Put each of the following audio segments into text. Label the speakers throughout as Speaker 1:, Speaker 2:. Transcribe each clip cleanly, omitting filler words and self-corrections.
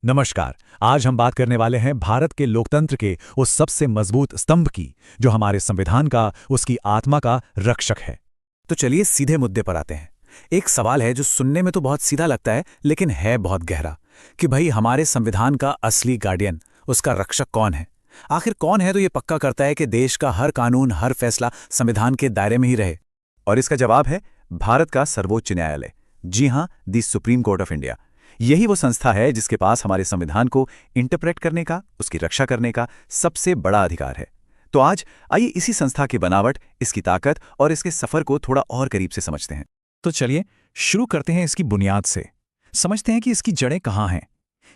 Speaker 1: नमस्कार। आज हम बात करने वाले हैं भारत के लोकतंत्र के उस सबसे मजबूत स्तंभ की, जो हमारे संविधान का, उसकी आत्मा का रक्षक है। तो चलिए सीधे मुद्दे पर आते हैं। एक सवाल है जो सुनने में तो बहुत सीधा लगता है, लेकिन है बहुत गहरा, कि भाई हमारे संविधान का असली गार्डियन, उसका रक्षक कौन है? आखिर कौन है तो ये पक्का करता है कि देश का हर कानून, हर फैसला संविधान के दायरे में ही रहे? और इसका जवाब है भारत का सर्वोच्च न्यायालय। जी हां, दी सुप्रीम कोर्ट ऑफ इंडिया। यही वो संस्था है जिसके पास हमारे संविधान को इंटरप्रेट करने का, उसकी रक्षा करने का सबसे बड़ा अधिकार है। तो आज आइए इसी संस्था की बनावट, इसकी ताकत और इसके सफर को थोड़ा और करीब से समझते हैं। तो चलिए शुरू करते हैं इसकी बुनियाद से। समझते हैं कि इसकी जड़ें कहाँ हैं,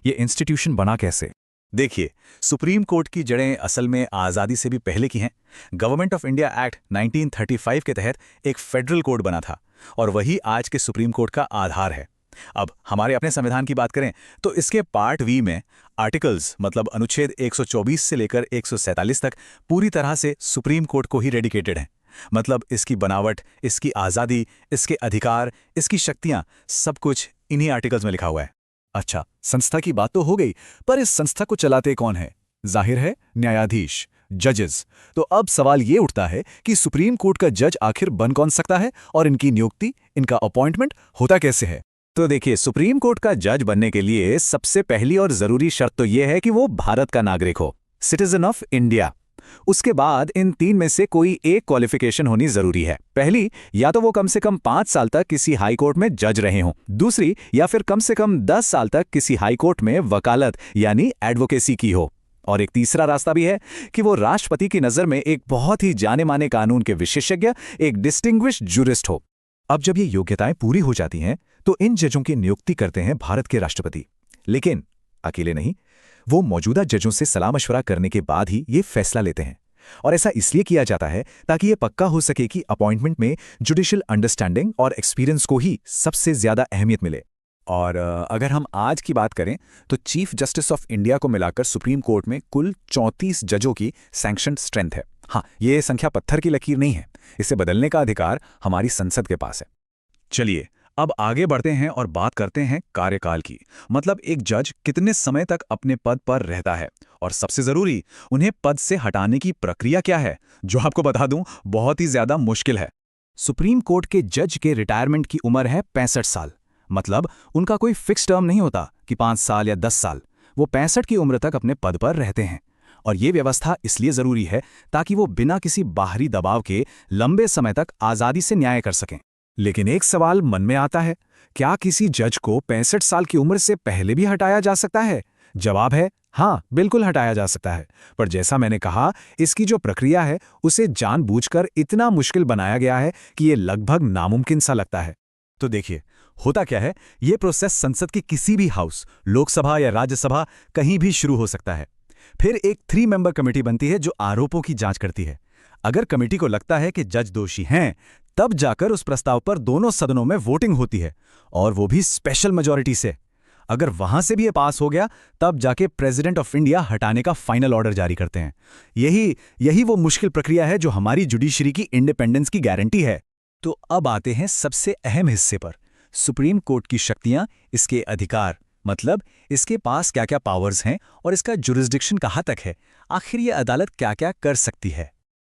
Speaker 1: ये इंस्टीट्यूशन बना कैसे। देखिए, सुप्रीम कोर्ट की जड़ें असल में आज़ादी से भी पहले की हैं। गवर्नमेंट ऑफ इंडिया एक्ट 1935 के तहत एक फेडरल कोड बना था, और वही आज के सुप्रीम कोर्ट का आधार है। अब हमारे अपने संविधान की बात करें तो इसके पार्ट वी में आर्टिकल्स, मतलब अनुच्छेद 124 से लेकर 147 तक पूरी तरह से सुप्रीम कोर्ट को ही डेडिकेटेड हैं। मतलब इसकी बनावट, इसकी आज़ादी, इसके अधिकार, इसकी शक्तियां, सब कुछ इन्हीं आर्टिकल्स में लिखा हुआ है। अच्छा, संस्था की बात तो हो गई, पर इस संस्था को चलाते कौन है? जाहिर है न्यायाधीश, जजेस। तो अब सवाल ये उठता है कि सुप्रीम कोर्ट का जज आखिर बन कौन सकता है, और इनकी नियुक्ति, इनका अपॉइंटमेंट होता कैसे है? तो देखिए, सुप्रीम कोर्ट का जज बनने के लिए सबसे पहली और जरूरी शर्त तो यह है कि वो भारत का नागरिक हो, सिटीजन ऑफ इंडिया। उसके बाद इन तीन में से कोई एक क्वालिफिकेशन होनी जरूरी है। पहली, या तो वो कम से कम 5 साल तक किसी हाई कोर्ट में जज रहे हों। दूसरी, या फिर कम से कम 10 साल तक किसी हाई कोर्ट में वकालत यानी एडवोकेसी की हो। और एक तीसरा रास्ता भी है कि वो राष्ट्रपति की नज़र में एक बहुत ही जाने माने कानून के विशेषज्ञ, एक डिस्टिंग्विश्ड जूरिस्ट हो। अब जब ये योग्यताएं पूरी हो जाती हैं तो इन जजों की नियुक्ति करते हैं भारत के राष्ट्रपति। लेकिन अकेले नहीं, वो मौजूदा जजों से सलाह मशवरा करने के बाद ही ये फैसला लेते हैं। और ऐसा इसलिए किया जाता है ताकि ये पक्का हो सके कि अपॉइंटमेंट में जुडिशियल अंडरस्टैंडिंग और एक्सपीरियंस को ही सबसे ज्यादा अहमियत मिले। और अगर हम आज की बात करें तो चीफ जस्टिस ऑफ इंडिया को मिलाकर सुप्रीम कोर्ट में कुल 34 जजों की सैंक्शनड स्ट्रेंथ है। हाँ, ये संख्या पत्थर की लकीर नहीं है, इसे बदलने का अधिकार हमारी संसद के पास है। चलिए अब आगे बढ़ते हैं और बात करते हैं कार्यकाल की। मतलब एक जज कितने समय तक अपने पद पर रहता है, और सबसे जरूरी, उन्हें पद से हटाने की प्रक्रिया क्या है, जो आपको बता दूं बहुत ही ज्यादा मुश्किल है। सुप्रीम कोर्ट के जज के रिटायरमेंट की उम्र है 65 साल। मतलब उनका कोई फिक्स टर्म नहीं होता कि 5 साल या 10 साल। वो 65 की उम्र तक अपने पद पर रहते हैं। और ये व्यवस्था इसलिए जरूरी है ताकि वो बिना किसी बाहरी दबाव के लंबे समय तक आजादी से न्याय कर सकें। लेकिन एक सवाल मन में आता है, क्या किसी जज को 65 साल की उम्र से पहले भी हटाया जा सकता है? जवाब है हाँ, बिल्कुल हटाया जा सकता है। पर जैसा मैंने कहा, इसकी जो प्रक्रिया है उसे जानबूझकर इतना मुश्किल बनाया गया है कि ये लगभग नामुमकिन सा लगता है। तो देखिए, होता क्या है, ये प्रोसेस संसद की किसी भी हाउस, लोकसभा या राज्यसभा, कहीं भी शुरू हो सकता है। फिर एक 3 मेंबर कमेटी बनती है जो आरोपों की जांच करती है। अगर कमेटी को लगता है कि जज दोषी हैं, तब जाकर उस प्रस्ताव पर दोनों सदनों में वोटिंग होती है, और वो भी स्पेशल मेजॉरिटी से। अगर वहां से भी ये पास हो गया, तब जाके प्रेसिडेंट ऑफ इंडिया हटाने का फाइनल ऑर्डर जारी करते हैं। यही वो मुश्किल प्रक्रिया है जो हमारी जुडिशरी की इंडिपेंडेंस की गारंटी है। तो अब आते हैं सबसे अहम हिस्से पर, सुप्रीम कोर्ट की शक्तियां, इसके अधिकार। मतलब इसके पास क्या क्या पावर्स हैं और इसका जुरिस्डिक्शन कहाँ तक है। आखिर ये अदालत क्या क्या कर सकती है।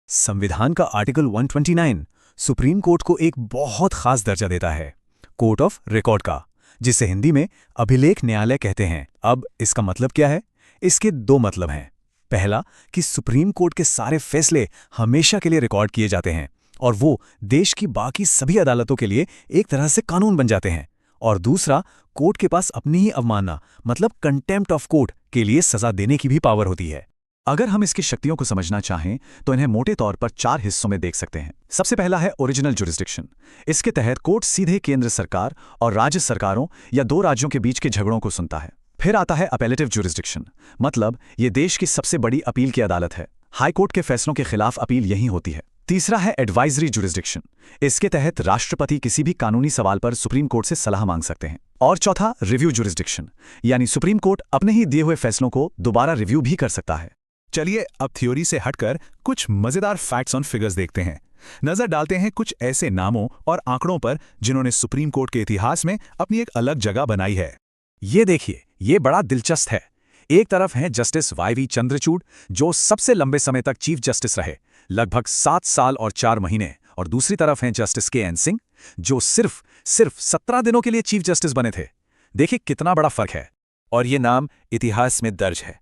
Speaker 1: संविधान का आर्टिकल 129 सुप्रीम कोर्ट को एक बहुत खास दर्जा देता है, कोर्ट ऑफ रिकॉर्ड का, जिसे हिंदी में अभिलेख न्यायालय कहते हैं। अब इसका मतलब क्या है? इसके 2 मतलब हैं। पहला, कि सुप्रीम कोर्ट के सारे फैसले हमेशा के लिए रिकॉर्ड किए जाते हैं, और वो देश की बाकी सभी अदालतों के लिए एक तरह से कानून बन जाते हैं। और दूसरा, कोर्ट के पास अपनी ही अवमानना, मतलब कंटेम्प्ट ऑफ कोर्ट के लिए सजा देने की भी पावर होती है। अगर हम इसकी शक्तियों को समझना चाहें तो इन्हें मोटे तौर पर 4 हिस्सों में देख सकते हैं। सबसे पहला है ओरिजिनल जुरिस्डिक्शन। इसके तहत कोर्ट सीधे केंद्र सरकार और राज्य सरकारों या 2 राज्यों के बीच के झगड़ों को सुनता है। फिर आता है अपेलेटिव जुरिस्डिक्शन। मतलब ये देश की सबसे बड़ी अपील की अदालत है। हाई कोर्ट के फैसलों के खिलाफ अपील यहीं होती है। तीसरा है एडवाइजरी जुरिस्डिक्शन। इसके तहत राष्ट्रपति किसी भी कानूनी सवाल पर सुप्रीम कोर्ट से सलाह मांग सकते हैं। और चौथा, रिव्यू जुरिस्डिक्शन, यानी सुप्रीम कोर्ट अपने ही दिए हुए फैसलों को दोबारा रिव्यू भी कर सकता है। चलिए अब थ्योरी से हटकर कुछ मजेदार फैक्ट्स ऑन फिगर्स देखते हैं। नजर डालते हैं कुछ ऐसे नामों और आंकड़ों पर जिन्होंने सुप्रीम कोर्ट के इतिहास में अपनी एक अलग जगह बनाई है। ये देखिए, ये बड़ा दिलचस्प है। एक तरफ हैं जस्टिस वाई.वी. चंद्रचूड़, जो सबसे लंबे समय तक चीफ जस्टिस रहे, लगभग 7 साल और 4 महीने, और दूसरी तरफ हैं जस्टिस के.एन. सिंह, जो सिर्फ 17 दिनों के लिए चीफ जस्टिस बने थे। देखिए कितना बड़ा फर्क है। और ये नाम इतिहास में दर्ज है।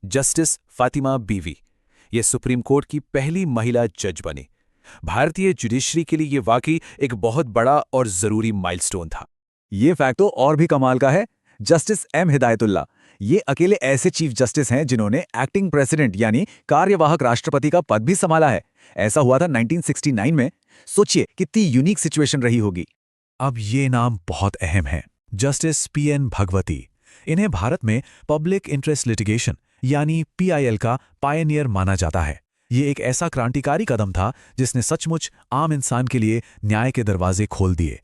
Speaker 1: जस्टिस फातिमा बीवी, ये सुप्रीम कोर्ट की पहली महिला जज बनी। भारतीय जुडिशरी के लिए ये वाकई एक बहुत बड़ा और जरूरी माइलस्टोन था।
Speaker 2: ये फैक्ट तो और भी कमाल का है। जस्टिस एम हिदायतुल्ला, ये अकेले ऐसे चीफ जस्टिस हैं जिन्होंने एक्टिंग प्रेसिडेंट यानी कार्यवाहक राष्ट्रपति का पद भी संभाला है। ऐसा हुआ था 1969 में। सोचिए कितनी यूनिक सिचुएशन रही होगी।
Speaker 1: अब ये नाम बहुत अहम है, जस्टिस पी.एन. भगवती। इन्हें भारत में पब्लिक इंटरेस्ट लिटिगेशन यानी पीआईएल का पायनियर माना जाता है। ये एक ऐसा क्रांतिकारी कदम था जिसने सचमुच आम इंसान के लिए न्याय के दरवाजे खोल दिए।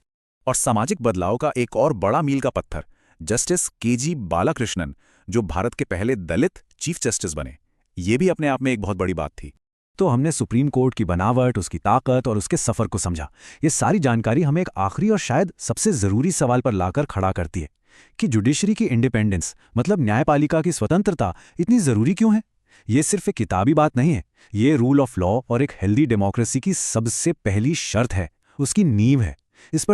Speaker 1: और सामाजिक बदलाव का एक और बड़ा मील का पत्थर, जस्टिस के.जी. बालाकृष्णन, जो भारत के पहले दलित चीफ जस्टिस बने। ये भी अपने आप में एक बहुत बड़ी बात थी।
Speaker 2: तो हमने सुप्रीम कोर्ट की बनावट, उसकी ताकत और उसके सफर को समझा। ये सारी जानकारी हमें एक आखिरी और शायद सबसे जरूरी सवाल पर लाकर खड़ा करती है कि जुडिशरी की इंडिपेंडेंस, मतलब न्यायपालिका की स्वतंत्रता, इतनी जरूरी क्यों है। ये सिर्फ एक किताबी बात नहीं है, ये रूल ऑफ लॉ और एक हेल्दी डेमोक्रेसी की सबसे पहली शर्त है, उसकी नींव है। इस पर